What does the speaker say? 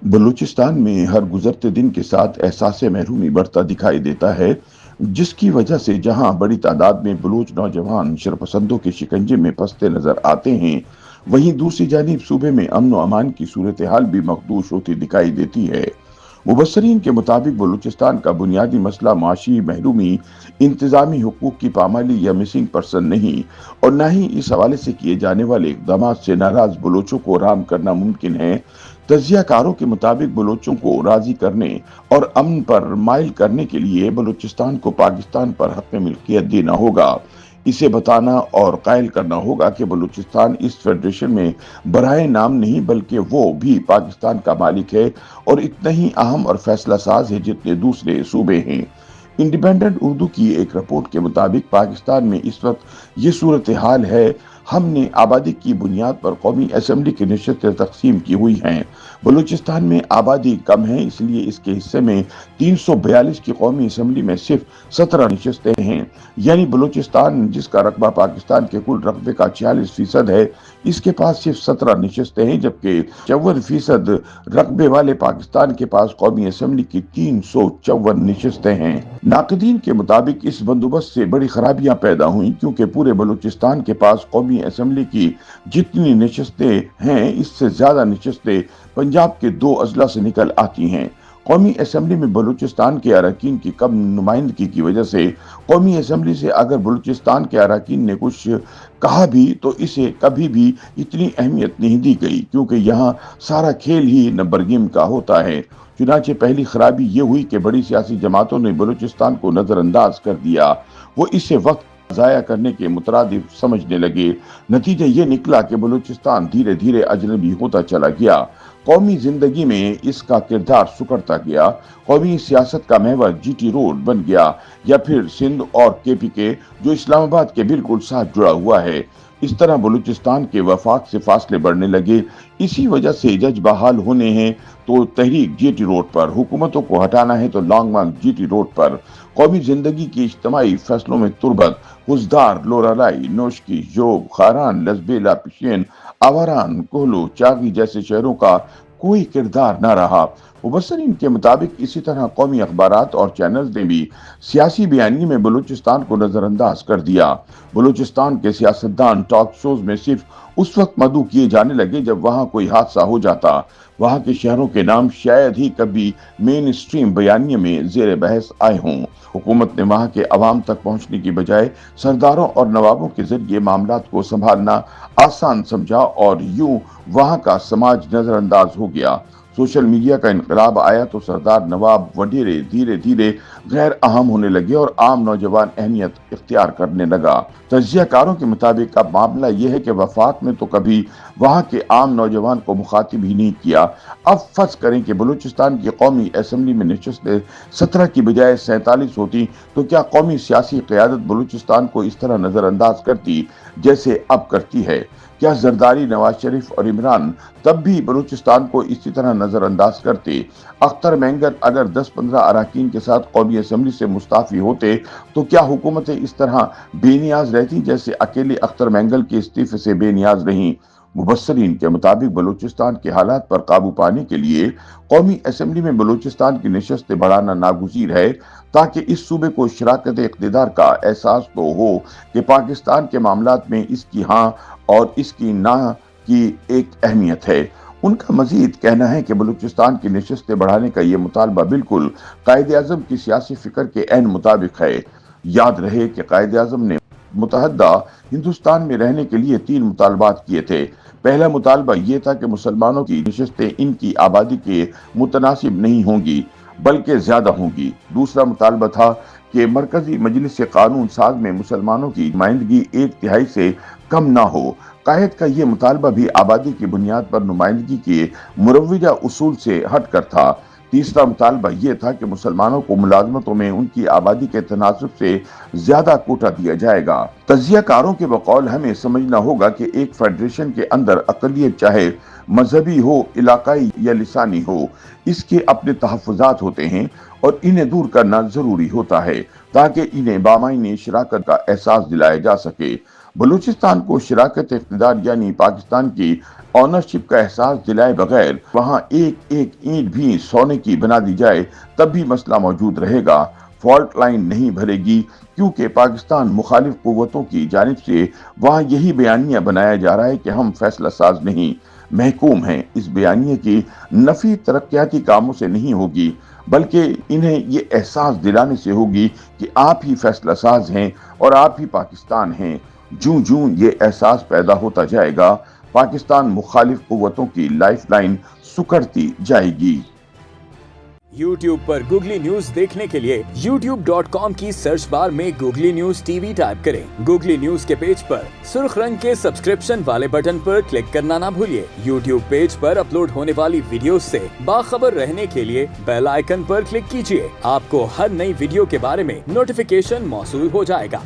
बलूचिस्तान में हर गुजरते दिन के साथ एहसास महरूमी बढ़ता दिखाई देता है, जिसकी वजह से जहां बड़ी तादाद में बलूच नौजवान शरपसंदों के शिकंजे में फंसते नजर आते हैं, वहीं दूसरी जानिब सूबे में अमन व अमान की सूरत हाल भी मखदूश होती दिखाई देती है। मुबसरीन के मुताबिक बलूचिस्तान का बुनियादी मसला माशी महरूमी, इंतजामी हुकूक की पामाली या मिसिंग पर्सन नहीं, और न ही इस हवाले से किए जाने वाले इकदाम से नाराज बलोचों को राम करना मुमकिन है। तजियाकारों के मुताबिक बलोचों को राजी करने और अमन पर माइल करने के लिए बलूचिस्तान को पाकिस्तान पर हक मिल्कियत देना होगा। इसे बताना और कायल करना होगा कि बलूचिस्तान इस फेडरेशन में बराए नाम नहीं बल्कि वो भी पाकिस्तान का मालिक है और इतना ही अहम और फैसला साज है जितने दूसरे सूबे हैं। इंडिपेंडेंट उर्दू की एक रिपोर्ट के मुताबिक पाकिस्तान में इस वक्त ये सूरत हाल है। हमने आबादी की बुनियाद पर कौमी असम्बली की नशस्तें तकसीम की हुई हैं। बलूचिस्तान में आबादी कम है, इसलिए इसके हिस्से में 342 की कौमी असम्बली में सिर्फ 17 नशस्तें हैं। यानी बलूचिस्तान, जिसका रकबा पाकिस्तान के कुल रकबे का 46% है, इसके पास सिर्फ 17 नशस्तें हैं, जबकि 54% रकबे वाले पाकिस्तान के पास कौमी असम्बली की 354 नशस्तें हैं। नाकदीन के मुताबिक इस बंदोबस्त से बड़ी खराबियां पैदा हुई, क्योंकि पूरे बलूचिस्तान के पास कौमी असम्बली की जितनी नशस्तें हैं, इससे ज्यादा नशस्तें पंजाब के 2 अजला से निकल आती हैं। कौमी असम्बली में बलूचिस्तान के अरकान की कम नुमाइंदगी की वजह से कौमी असम्बली से अगर बलूचिस्तान के अरकान ने कुछ कहा भी तो इसे कभी भी इतनी अहमियत नहीं दी गई, क्योंकि यहाँ सारा खेल ही नंबर गेम का होता है। चुनाचे पहली खराबी ये हुई कि बड़ी सियासी जमातों ने बलूचिस्तान को नजरअंदाज कर दिया। वो इसे वक्त जाया करने के मुतरादिफ समझने लगे। नतीजा ये निकला कि बलूचिस्तान धीरे धीरे अजनबी होता चला गया। कौमी जिंदगी में इसका किरदार सुकड़ता गया। कौमी सियासत का महवर जीटी रोड बन गया, या फिर सिंध और केपीके, जो इस्लामाबाद के बिल्कुल साथ जुड़ा हुआ है। इस तरह बलूचिस्तान के वफाक से फासले बढ़ने लगे। इसी वजह से जज बहाल होने हैं तो तहरीक जीटी रोड पर, हुकूमतों को हटाना है तो लॉन्ग मार्च जीटी रोड पर। कौमी जिंदगी के इज्तिमाई फैसलों में तुर्बत, हुजदार, लोरालाई, नोशकी, जोब, खारान, लसबेला, पिशेन, आवारान, कोहलू, चागी जैसे शहरों का कोई किरदार न रहा। मुबसरीन के मुताबिक इसी तरह कौमी अखबारात और चैनल्स ने भी सियासी बयानी में बलूचिस्तान को नजरअंदाज कर दिया। बलूचिस्तान के सियासतदान टॉक शोज में सिर्फ उस वक्त मदऊ किए जाने लगे जब वहां कोई हादसा हो जाता। वहां के शहरों के नाम शायद ही कभी मेन स्ट्रीम बयानियों में जेर बहस आए हों। हुकूमत ने वहां के अवाम तक पहुंचने की बजाय सरदारों और नवाबों के जरिए मामलात को संभालना आसान समझा और यूं वहां का समाज नजरअंदाज हो गया। सोशल मीडिया का इनकलाब आया तो सरदार, नवाब वगैरह धीरे धीरे गैर अहम होने लगे और आम नौजवान अहमियत इख्तियार करने लगा। तजियाकारों के मुताबिक अब मामला यह है कि वफाक में तो कभी वहां के आम नौजवान को मुखातिब ही नहीं किया। अब फर्ज करें कि बलूचिस्तान की कौमी असम्बली में नशस्तें 17 की बजाय 47 होती, तो क्या कौमी सियासी क़यादत बलूचिस्तान को इस तरह नजरअंदाज करती जैसे अब करती है? क्या जरदारी, नवाज शरीफ और इमरान तब भी बलूचिस्तान को इसी तरह नजरअंदाज करते? अख्तर मेंगल अगर 10-15 अरकान के साथ कौमी असम्बली से मुस्ताफी होते तो क्या हुकूमतें इस तरह बेनियाज रहती जैसे अकेले अख्तर मेंगल के इस्तीफे से बेनियाज रहीं? मुबसरीन के मुताबिक बलूचिस्तान के हालात पर काबू पाने के लिए कौमी असम्बली में बलूचिस्तान की नशस्तें बढ़ाना नागुज़ीर है, ताकि इस सूबे को शराकत इक़्तिदार का एहसास तो हो कि पाकिस्तान के मामलात में इसकी हाँ और इसकी ना की एक अहमियत है। उनका मजीद कहना है कि बलूचिस्तान की नशस्तें बढ़ाने का ये मुतालबा बिल्कुल कायद-ए-आज़म की सियासी फिक्र के ऐन मुताबिक है। याद रहे कि कायद-ए-आज़म ने मुतहद्दा हिंदुस्तान में रहने के लिए 3 मुतालबात किए थे। पहला मुतालबा ये था कि मुसलमानों की नशस्तें इनकी आबादी के मुतनासिब नहीं होंगी बल्कि ज्यादा होंगी। दूसरा मुतालबा था कि मरकजी मजलिस कानून साज में मुसलमानों की नुमाइंदगी 1/3 से कम ना हो। कायद का ये मुतालबा भी आबादी की बुनियाद पर नुमाइंदगी के मुरव्वजा उसूल से हट कर था। तीसरा मुतालबा ये था कि मुसलमानों को मुलाजमतों में उनकी आबादी के तनासब से ज्यादा कोटा दिया जाएगा। तजियाकारों के बकौल हमें समझना होगा कि एक फेडरेशन के अंदर अकलियत चाहे मजहबी हो, इलाकाई या लिसानी हो, इसके अपने तहफ़्फ़ुज़ात होते हैं और इन्हें दूर करना जरूरी होता है ताकि इन्हें बामायने शराकत का एहसास दिलाया जा सके। बलूचिस्तान को शराकत इख्तिदार यानी पाकिस्तान की ऑनरशिप का एहसास दिलाए बगैर वहां एक एक ईंट भी सोने की बना दी जाए तब भी मसला मौजूद रहेगा। फॉल्ट लाइन नहीं भरेगी, क्योंकि पाकिस्तान मुखालिफ कुव्वतों की जानिब से वहां यही बयानिया बनाया जा रहा है कि हम फैसला साज नहीं, महकूम हैं। इस बयानिए की नफी तरक्याती कामों से नहीं होगी, बल्कि इन्हें ये एहसास दिलाने से होगी कि आप ही फैसला साज हैं और आप ही पाकिस्तान हैं। जूं जूं ये एहसास पैदा होता जाएगा, पाकिस्तान मुखालिफ कुव्वतों की लाइफ लाइन सुकड़ती जाएगी। YouTube पर गूगली न्यूज देखने के लिए youtube.com की सर्च बार में गूगली न्यूज टीवी टाइप करें। गूगली न्यूज के पेज पर सुर्ख रंग के सब्सक्रिप्शन वाले बटन पर क्लिक करना ना भूलिए। YouTube पेज पर अपलोड होने वाली वीडियो से बाखबर रहने के लिए बेल आइकन पर क्लिक कीजिए। आपको हर नई वीडियो के बारे में नोटिफिकेशन मौसूल हो जाएगा।